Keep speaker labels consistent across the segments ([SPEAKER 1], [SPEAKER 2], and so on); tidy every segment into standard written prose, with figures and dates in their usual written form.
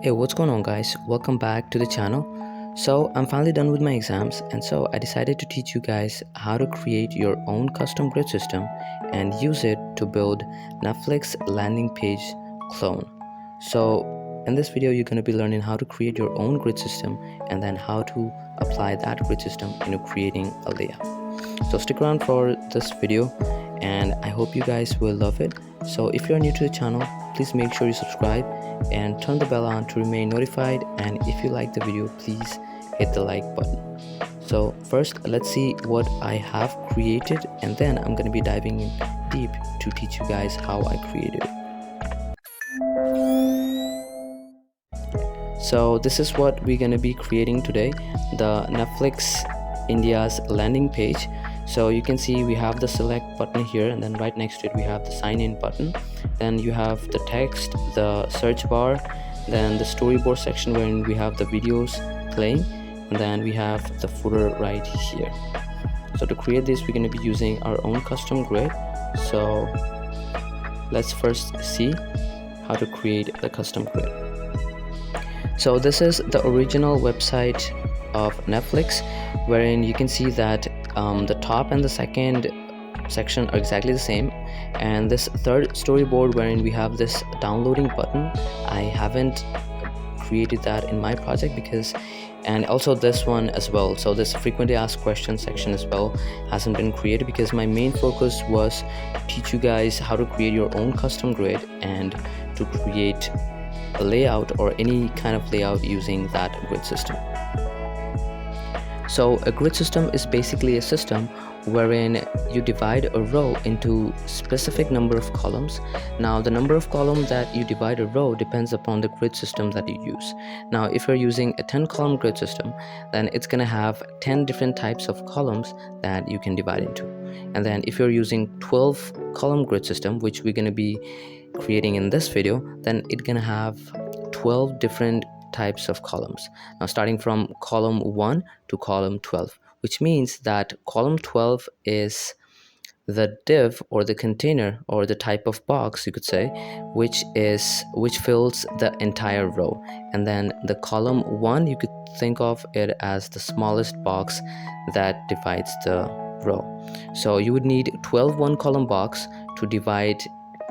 [SPEAKER 1] Hey, what's going on, guys? Welcome back to the channel. So I'm finally done with my exams, and so I decided to teach you guys how to create your own custom grid system and use it to build Netflix landing page clone. So in this video, you're going to be learning how to create your own grid system and then how to apply that grid system into creating a layout. So stick around for this video and I hope you guys will love it. So if you're new to the channel, please make sure you subscribe and turn the bell on to remain notified, and if you like the video, please hit the like button. So first, let's see what I have created, and then I'm going to be diving in deep to teach you guys how I created it. So this is what we're going to be creating today, the Netflix India's landing page. So you can see we have the select button here, and then right next to it we have the sign in button. Then you have the text, the search bar, then the storyboard section wherein we have the videos playing, and then we have the footer right here. So to create this, we're going to be using our own custom grid. So let's first see how to create the custom grid. So this is the original website of Netflix, wherein you can see that the top and the second section are exactly the same, and this third storyboard wherein we have this downloading button, I haven't created that in my project because, and also this one as well, so this frequently asked questions section as well hasn't been created because my main focus was to teach you guys how to create your own custom grid and to create a layout or any kind of layout using that grid system. So a grid system is basically a system wherein you divide a row into specific number of columns. Now the number of columns that you divide a row depends upon the grid system that you use. Now if you're using a 10 column grid system, then it's going to have 10 different types of columns that you can divide into. And then if you're using 12 column grid system, which we're going to be creating in this video, then it's going to have 12 different types of columns. Now starting from column 1 to column 12, which means that column 12 is the div or the container or the type of box, you could say, which fills the entire row. And then the column 1, you could think of it as the smallest box that divides the row. So you would need 12 one column box to divide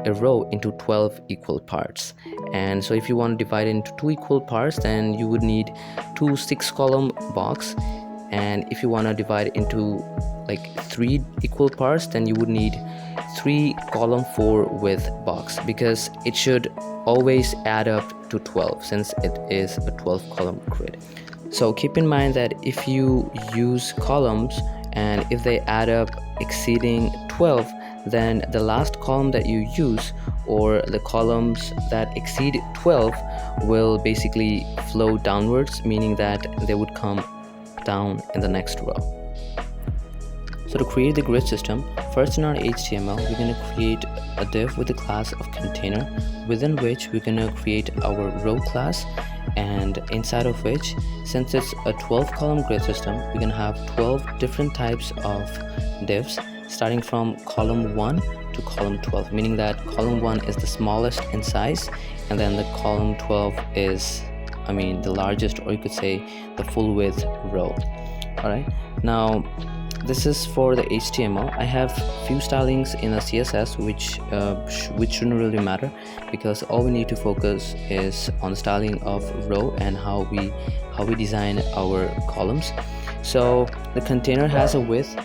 [SPEAKER 1] a row into 12 equal parts. And so if you want to divide it into 2 equal parts, then you would need 2 6 column box. And if you want to divide it into like 3 equal parts, then you would need 3 column 4 width box, because it should always add up to 12 since it is a 12 column grid. So keep in mind that if you use columns and if they add up exceeding 12, then the last column that you use or the columns that exceed 12 will basically flow downwards, meaning that they would come down in the next row. So to create the grid system, first in our HTML, we're going to create a div with the class of container, within which we're going to create our row class, and inside of which, since it's a 12 column grid system, we're going to have 12 different types of divs starting from column 1 to column 12, meaning that column 1 is the smallest in size, and then the column 12 is, the largest, or you could say the full width row. Alright, now this is for the HTML. I have few stylings in the CSS which shouldn't really matter, because all we need to focus is on the styling of row and how we design our columns. So the container has a width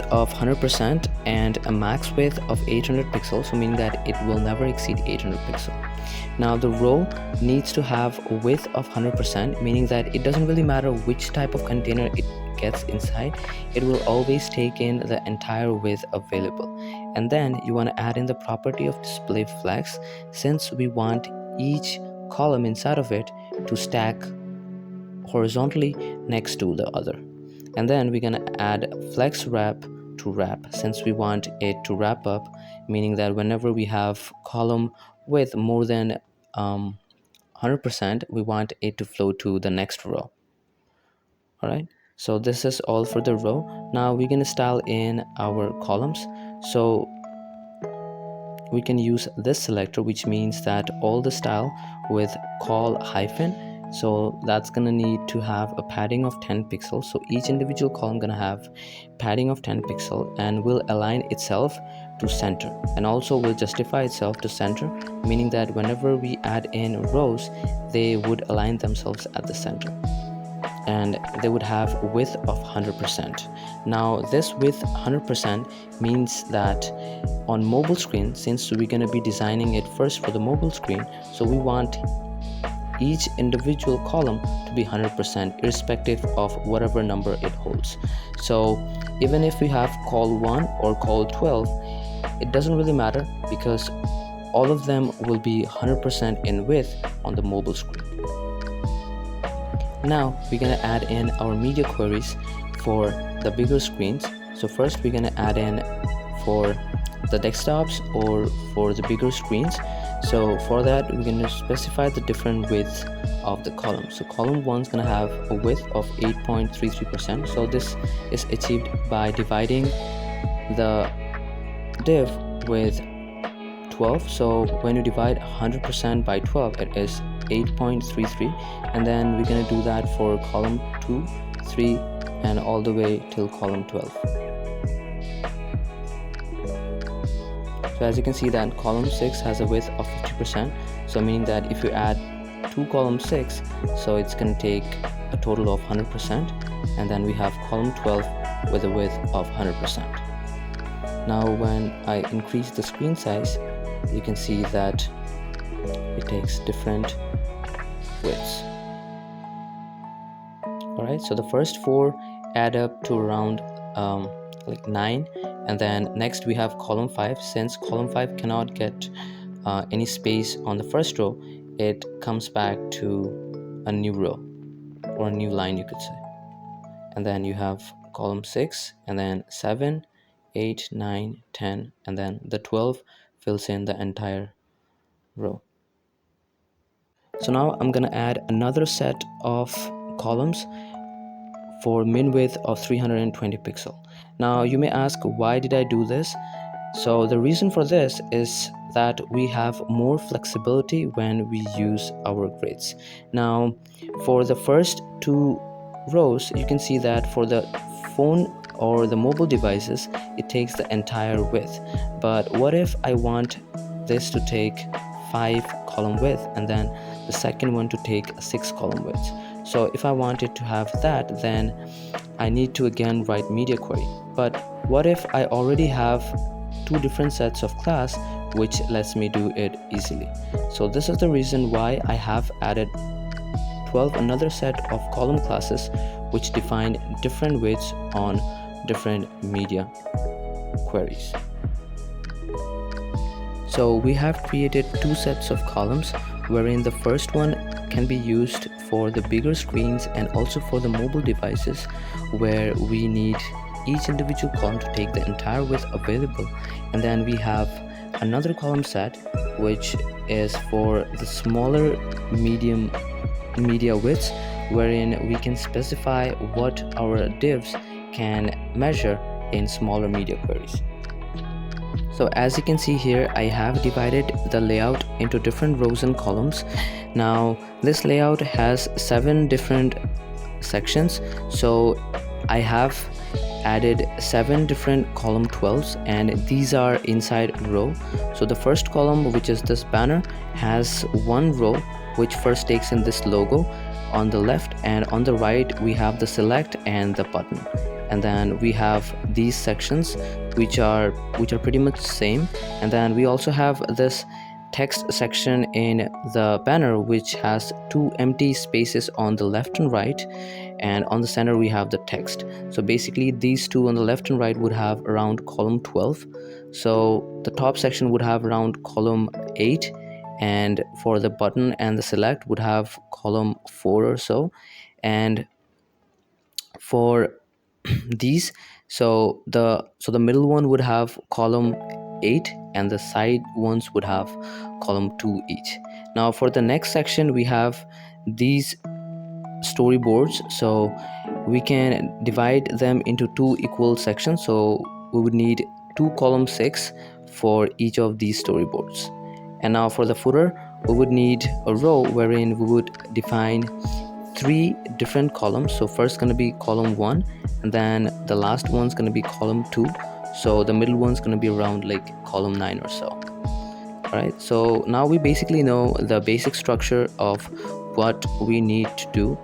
[SPEAKER 1] of 100% and a max width of 800 pixels, so meaning that it will never exceed 800 pixels. Now the row needs to have a width of 100%, meaning that it doesn't really matter which type of container it gets inside, it will always take in the entire width available. And then you want to add in the property of display flex, since we want each column inside of it to stack horizontally next to the other. And then we're going to add flex wrap to wrap, since we want it to wrap up, meaning that whenever we have column with more than 100%, we want it to flow to the next row. All right, so this is all for the row. Now we're going to style in our columns. So we can use this selector, which means that all the style with col hyphen, so that's gonna need to have a padding of 10 pixels. So each individual column gonna have padding of 10 pixel and will align itself to center, and also will justify itself to center, meaning that whenever we add in rows, they would align themselves at the center, and they would have width of 100%. Now this width 100% means that on mobile screen, since we're going to be designing it first for the mobile screen, so we want each individual column to be 100% irrespective of whatever number it holds. So even if we have col 1 or col 12, it doesn't really matter because all of them will be 100% in width on the mobile screen. Now we're going to add in our media queries for the bigger screens. So first we're going to add in for the desktops or for the bigger screens. So for that we're going to specify the different widths of the column. So column 1 is going to have a width of 8.33%. So this is achieved by dividing the div with 12. So when you divide 100% by 12, it is 8.33, and then we're going to do that for column 2, 3, and all the way till column 12. So as you can see that column 6 has a width of 50%, so meaning that if you add 2 column 6, so it's going to take a total of 100%, and then we have column 12 with a width of 100%. Now when I increase the screen size, you can see that it takes different widths. Alright, so the first 4 add up to around like 9, and then next we have column 5. Since column 5 cannot get any space on the first row, it comes back to a new row or a new line, you could say. And then you have column 6, and then 7, 8, 9, 10, and then the 12 fills in the entire row. So now I'm gonna add another set of columns for min width of 320 pixel. Now you may ask, why did I do this? So the reason for this is that we have more flexibility when we use our grids. Now for the first 2 rows, you can see that for the phone or the mobile devices, it takes the entire width. But what if I want this to take 5 column width and then the second one to take 6 column width? So if I wanted to have that, then I need to again write media query. But what if I already have 2 different sets of class which lets me do it easily? So this is the reason why I have added 12 another set of column classes which define different widths on different media queries. So we have created 2 sets of columns, wherein the first one can be used for the bigger screens and also for the mobile devices, where we need each individual column to take the entire width available. And then we have another column set which is for the smaller medium media widths, wherein we can specify what our divs can measure in smaller media queries. So as you can see here, I have divided the layout into different rows and columns. Now this layout has 7 different sections, so I have added 7 different column 12s, and these are inside row. So the first column, which is this banner, has 1 row which first takes in this logo on the left, and on the right we have the select and the button. And then we have these sections which are pretty much same, and then we also have this text section in the banner which has 2 empty spaces on the left and right, and on the center we have the text. So basically these 2 on the left and right would have around column 12, so the top section would have around column 8, and for the button and the select would have column 4 or so. And for these, so the middle one would have column 8 and the side ones would have column 2 each. Now for the next section we have these storyboards, so we can divide them into 2 equal sections. So we would need 2 column 6 for each of these storyboards. And now for the footer, we would need a row wherein we would define 3 different columns. So first going to be column 1, and then the last one's going to be column 2. So the middle one's going to be around like column 9 or so. Alright, so now we basically know the basic structure of what we need to do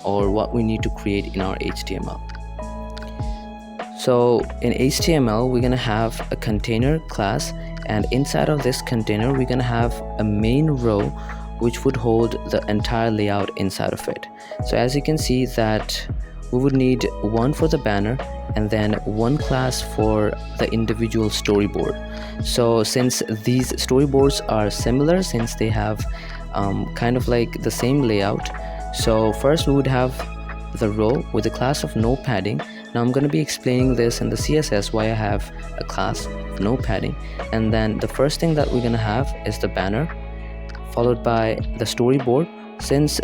[SPEAKER 1] or what we need to create in our HTML. So in HTML, we're going to have a container class, and inside of this container, we're going to have a main row which would hold the entire layout inside of it. So as you can see that we would need one for the banner and then one class for the individual storyboard. So since these storyboards are similar, since they have kind of like the same layout, so first we would have the row with a class of no padding. Now I'm going to be explaining this in the CSS why I have a class of no padding. And then the first thing that we're going to have is the banner, followed by the storyboard. Since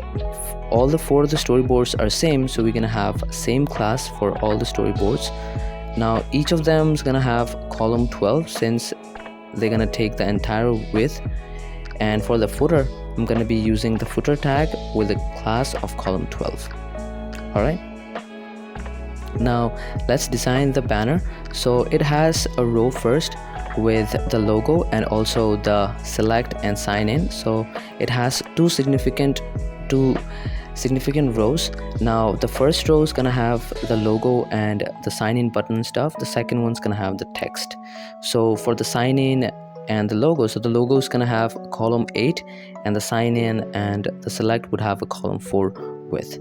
[SPEAKER 1] all the 4 of the storyboards are same, so we're going to have same class for all the storyboards. Now each of them is going to have column 12 since they're going to take the entire width. And for the footer, I'm going to be using the footer tag with a class of column 12. Alright, now let's design the banner. So it has a row first with the logo and also the select and sign in. So it has two significant rows. Now the first row is gonna have the logo and the sign in button stuff. The second one's gonna have the text. So for the sign in and the logo, so the logo is gonna have column 8 and the sign in and the select would have a column 4 width.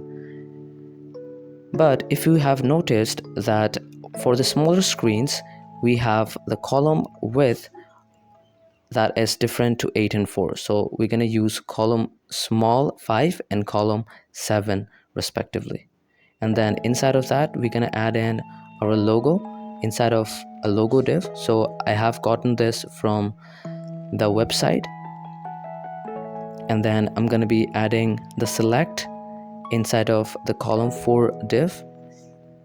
[SPEAKER 1] But if you have noticed that for the smaller screens, we have the column width that is different to 8 and 4. So we're going to use column small 5 and column 7 respectively. And then inside of that, we're going to add in our logo inside of a logo div. So I have gotten this from the website. And then I'm going to be adding the select inside of the column 4 div,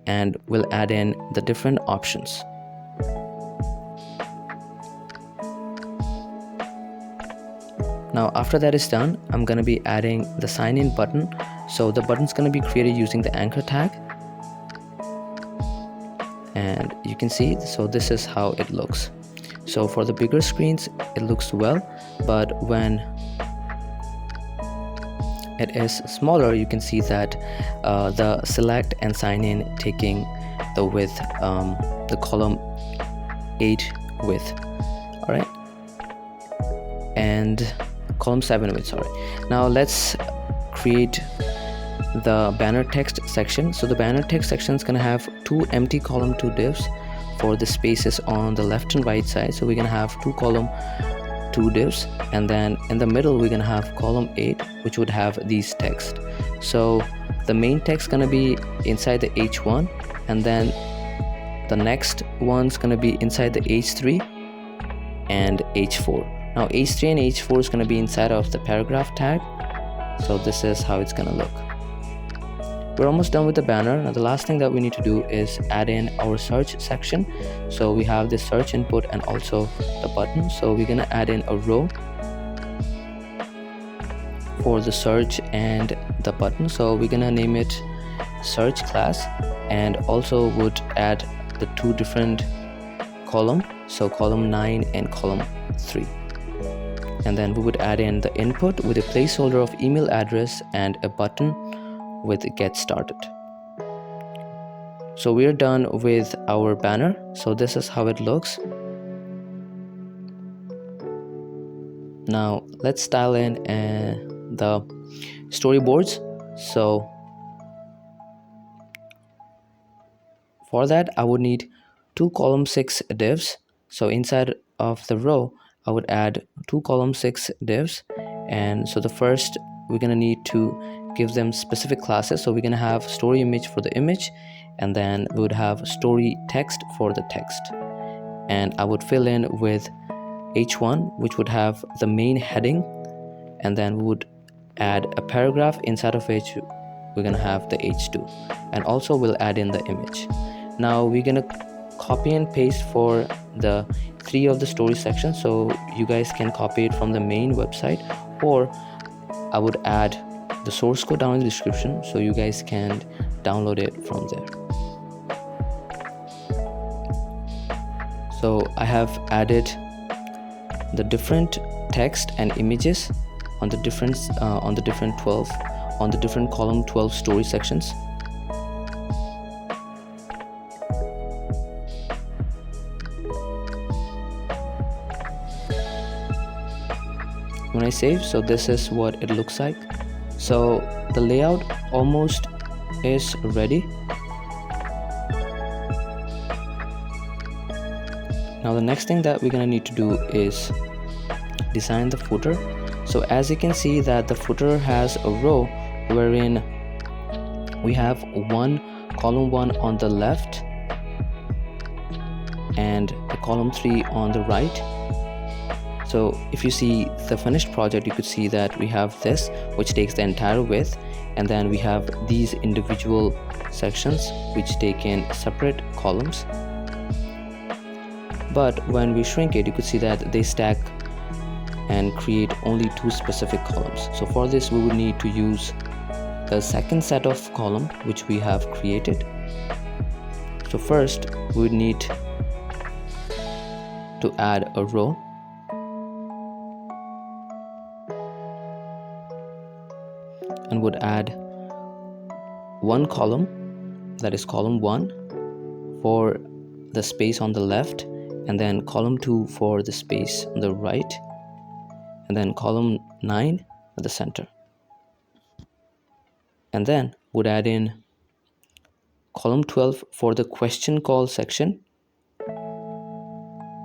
[SPEAKER 1] and we'll add in the different options. Now after that is done, I'm going to be adding the sign in button. So the button's going to be created using the anchor tag, and you can see, so this is how it looks. So for the bigger screens it looks well, but when it is smaller, you can see that the select and sign in taking the width, the column 8 width, all right, and column 7 width, sorry. Now let's create the banner text section. So the banner text section is going to have 2 empty column 2 divs for the spaces on the left and right side. So we're going to have 2 column 2 divs, and then in the middle we're going to have column 8 which would have these text. So the main text going to be inside the H1, and then the next one's going to be inside the H3 and H4. Now H3 and H4 is going to be inside of the paragraph tag. So this is how it's going to look. We're almost done with the banner. Now the last thing that we need to do is add in our search section. So we have the search input and also the button. So we're going to add in a row for the search and the button. So we're going to name it search class, and also would add the 2 different column, so column 9 and column 3. And then we would add in the input with a placeholder of email address and a button with get started. So we're done with our banner. So this is how it looks. Now let's style in the storyboards. So for that I would need 2 column 6 divs. So inside of the row I would add 2 column 6 divs, and so the first we're going to need to give them specific classes. So we're going to have story image for the image, and then we would have story text for the text. And I would fill in with H1, which would have the main heading, and then we would add a paragraph inside of which we're going to have the H2, and also we'll add in the image. Now we're going to copy and paste for the 3 of the story section, so you guys can copy it from the main website, or I would add the source code down in the description so you guys can download it from there. So I have added the different text and images on the different column 12 story sections. When I save, so this is what it looks like. So the layout almost is ready. Now the next thing that we're gonna need to do is design the footer. So as you can see that the footer has a row wherein we have column 1 on the left and the column 3 on the right. So if you see the finished project, you could see that we have this, which takes the entire width, and then we have these individual sections which take in separate columns. But when we shrink it, you could see that they stack and create only 2 specific columns. So for this, we would need to use the second set of column which we have created. So first, we would need to add a row. And would add 1 column, that is column 1 for the space on the left, and then column 2 for the space on the right, and then column 9 at the center. And then would add in column 12 for the question call section,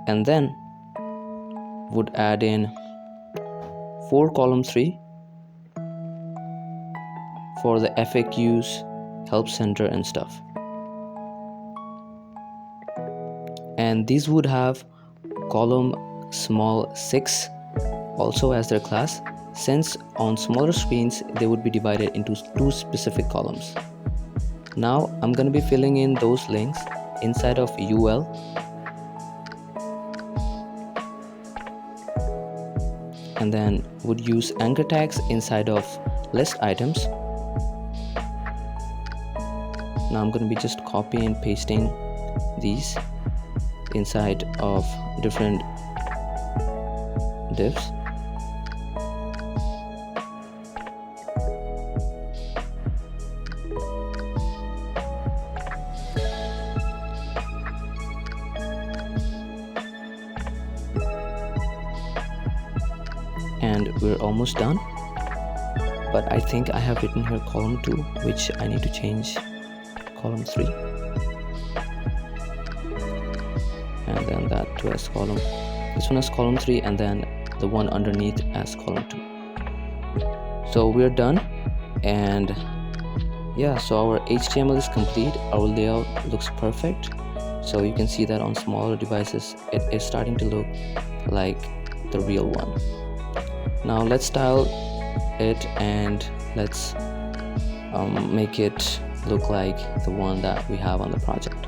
[SPEAKER 1] and then would add in 4 column 3 for the FAQs, help center and stuff. And these would have column small 6 also as their class, since on smaller screens they would be divided into 2 specific columns. Now I'm going to be filling in those links inside of UL. And then would use anchor tags inside of list items. Now I'm going to be just copying and pasting these inside of different divs. And we're almost done, but I think I have written here column 2, which I need to change column 3, and then that to as column, this one as column 3, and then the one underneath as column 2. So we're done, and yeah, so our HTML is complete. Our layout looks perfect. So you can see that on smaller devices it is starting to look like the real one. Now let's style it and let's make it look like the one that we have on the project.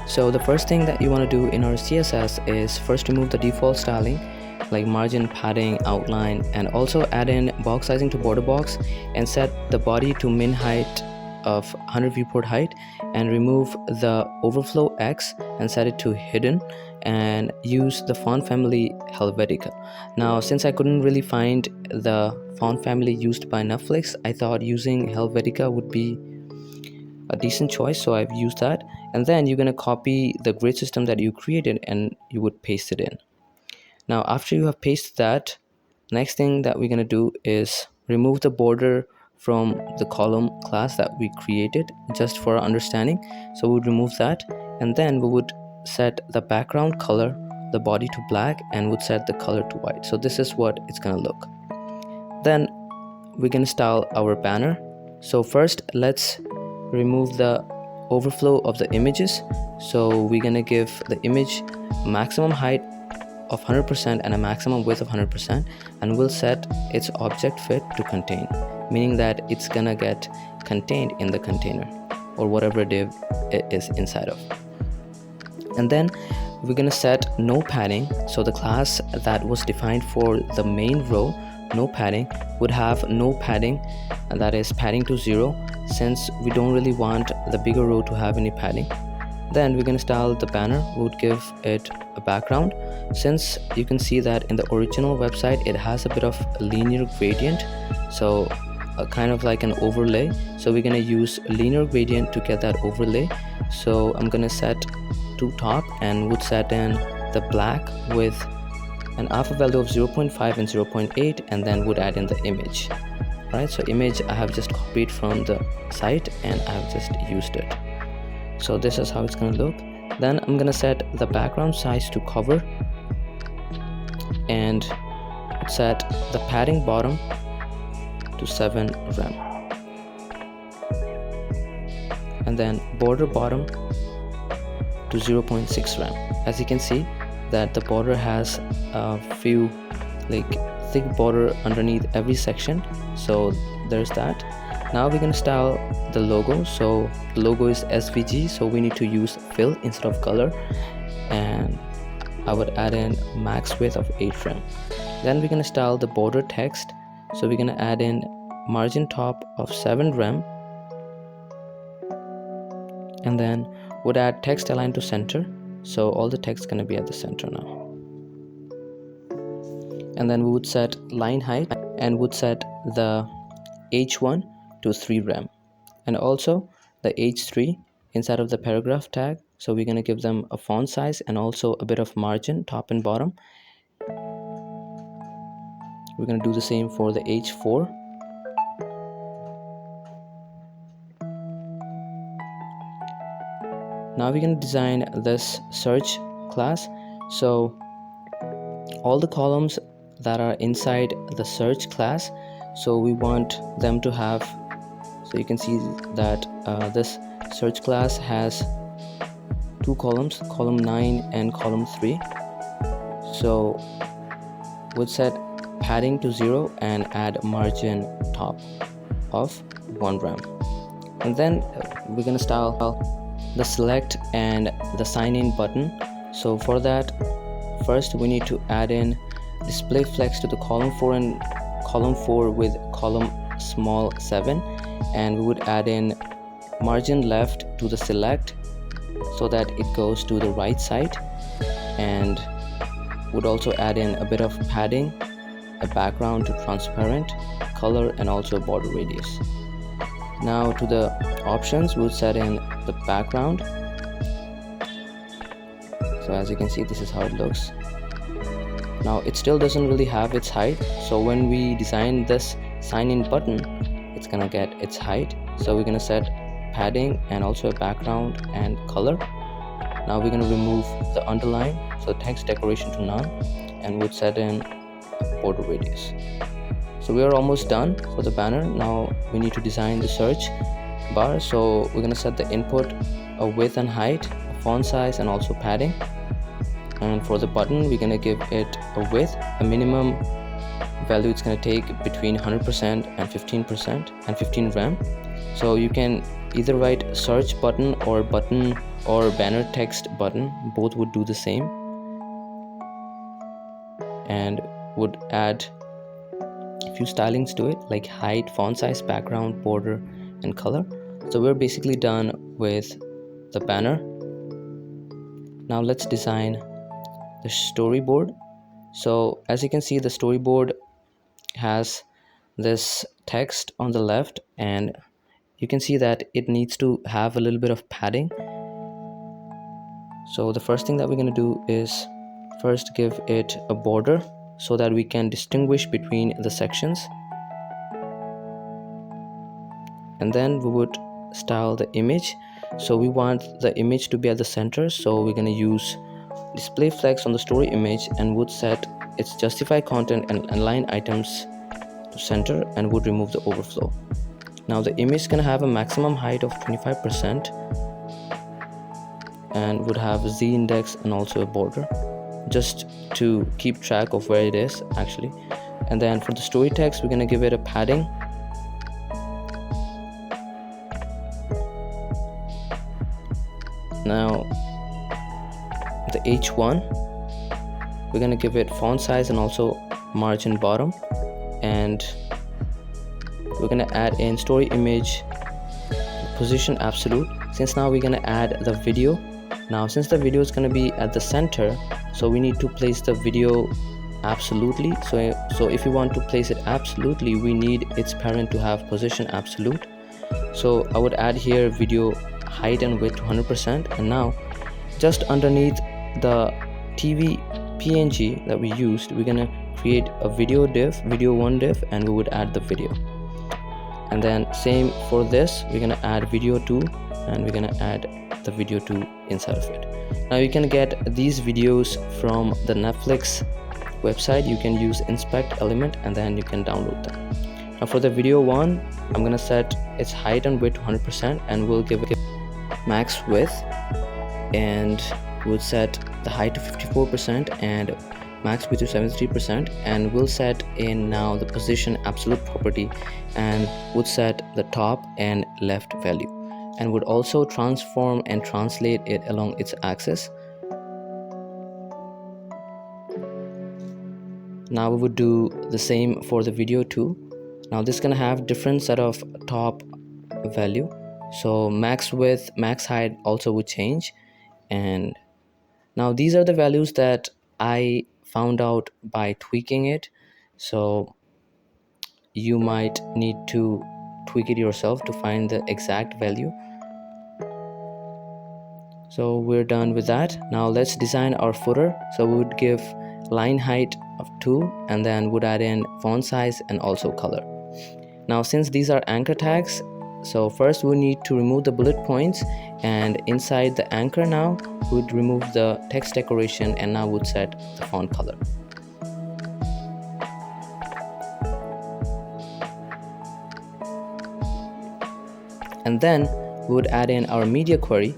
[SPEAKER 1] So the first thing that you want to do in our CSS is first remove the default styling like margin, padding, outline, and also add in box sizing to border box, and set the body to min height of 100 viewport height, and remove the overflow X and set it to hidden, and use the font family Helvetica. Now since I couldn't really find the font family used by Netflix, I thought using Helvetica would be a decent choice, so I've used that. And then you're going to copy the grid system that you created and you would paste it in. Now after you have pasted that, next thing that we're going to do is remove the border from the column class that we created, just for our understanding. So we would remove that, and then we would set the background color, the body to black, and would set the color to white. So this is what it's going to look. Then we're going to style our banner. So first let's remove the overflow of the images. So we're going to give the image maximum height of 100% and a maximum width of 100%, and we'll set its object fit to contain, meaning that it's gonna get contained in the container or whatever div it is inside of. And then we're gonna set no padding. So the class that was defined for the main row, no padding, would have no padding, and that is padding to 0, since we don't really want the bigger row to have any padding. Then we're gonna style the banner. We would give it a background. Since you can see that in the original website it has a bit of a linear gradient, so kind of like an overlay, so we're gonna use linear gradient to get that overlay. So I'm gonna set to top and would set in the black with an alpha value of 0.5 and 0.8, and then would add in the image. Right, so image I have just copied from the site and I have just used it. So this is how it's gonna look. Then I'm gonna set the background size to cover and set the padding bottom to 7 rem, and then border bottom to 0.6 rem. As you can see that the border has a few like thick border underneath every section, so there's that. Now we're gonna style the logo. So the logo is SVG, so we need to use fill instead of color, and I would add in max width of 8 rem. Then we're gonna style the border text. So we're gonna add in margin top of 7 rem, and then would add text align to center, so all the text gonna be at the center now. And then we would set line height and would set the h1 to 3 rem, and also the h3 inside of the paragraph tag. So we're gonna give them a font size and also a bit of margin top and bottom. We're going to do the same for the h4. Now we're going to design this search class. So all the columns that are inside the search class, so we want them to have, so you can see that this search class has 2 columns, column 9 and column 3. So would set padding to 0 and add margin top of 1 rem. And then we're gonna style the select and the sign in button. So for that, first we need to add in display flex to the column 4 and column 4 with column small 7, and we would add in margin left to the select so that it goes to the right side, and would also add in a bit of padding, a background to transparent, color, and also a border radius. Now to the options, we'll set in the background. So as you can see, this is how it looks. Now it still doesn't really have its height, so when we design this sign in button, it's gonna get its height. So we're gonna set padding and also a background and color. Now we're gonna remove the underline, so text decoration to none, and would set in border radius. So we are almost done for the banner. Now we need to design the search bar. So we're gonna set the input, a width and height, a font size, and also padding. And for the button, we're gonna give it a width, a minimum value it's gonna take between 100% and 15% and 15 rem. So you can either write search button or banner text button, both would do the same, and would add a few stylings to it like height, font size, background, border, and color. So we're basically done with the banner. Now let's design the storyboard. So as you can see, the storyboard has this text on the left, and you can see that it needs to have a little bit of padding. So the first thing that we're going to do is first give it a border so that we can distinguish between the sections, and then we would style the image. So we want the image to be at the center, so we're going to use display flex on the story image and would set its justify content and align items to center, and would remove the overflow. Now the image is going to have a maximum height of 25% and would have a Z index and also a border, just to keep track of where it is actually. And then for the story text, we're going to give it a padding. Now the H1, we're gonna give it font size and also margin bottom, and we're gonna add in story image position absolute. Since now we're gonna add the video. Now since the video is gonna be at the center, so we need to place the video absolutely. So if you want to place it absolutely, we need its parent to have position absolute. So I would add here video height and width to 100%, and now just underneath the TV PNG that we used, we're gonna create a video div, video1 div, and we would add the video. And then same for this, we're gonna add video 2, and we're gonna add the video 2 inside of it. Now you can get these videos from the Netflix website. You can use inspect element and then you can download them. Now for the video 1, I'm gonna set its height and width to 100%, and we'll give it max width, and we'll set the height to 54% and max width to 73%, and we'll set in now the position absolute property, and would set the top and left value, and would also transform and translate it along its axis. Now we would do the same for the video 2. Now this is gonna have different set of top value, so max width, max height also would change. And now these are the values that I found out by tweaking it, so you might need to tweak it yourself to find the exact value. So we're done with that. Now let's design our footer. So we would give line height of 2, and then would add in font size and also color. Now since these are anchor tags, so first we need to remove the bullet points, and inside the anchor now we would remove the text decoration, and now would set the font color. And then we would add in our media query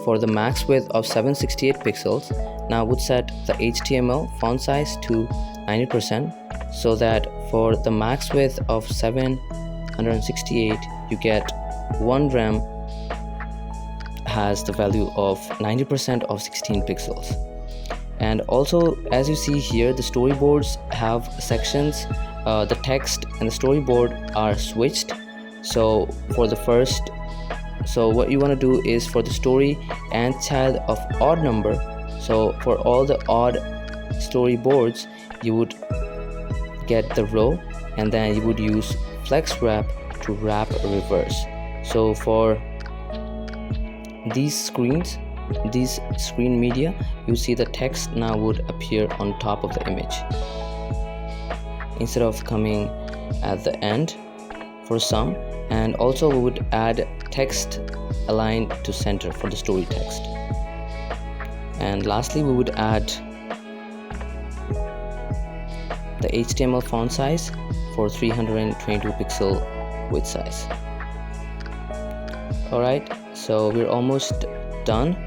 [SPEAKER 1] for the max width of 768 pixels. Now would set the HTML font size to 90%, so that for the max width of 768 you get 1 rem has the value of 90% of 16 pixels. And also, as you see here, the storyboards have sections. The text and the storyboard are switched. So for the first, so what you want to do is for the story and child of odd number, so for all the odd storyboards you would get the row, and then you would use flex wrap to wrap reverse. So for these screens, these screen media, you see the text now would appear on top of the image instead of coming at the end for some. And also we would add text aligned to center for the story text. And lastly we would add the HTML font size for 322 pixel width size. Alright, so we're almost done.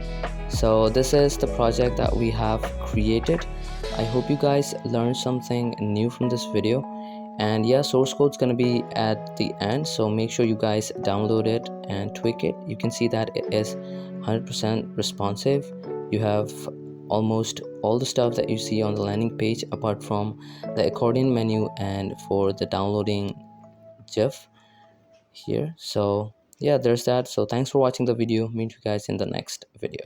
[SPEAKER 1] So this is the project that we have created. I hope you guys learned something new from this video. And yeah, source code is going to be at the end, so make sure you guys download it and tweak it. You can see that it is 100% responsive. You have almost all the stuff that you see on the landing page apart from the accordion menu and for the downloading GIF here. So yeah, there's that. So thanks for watching the video. Meet you guys in the next video.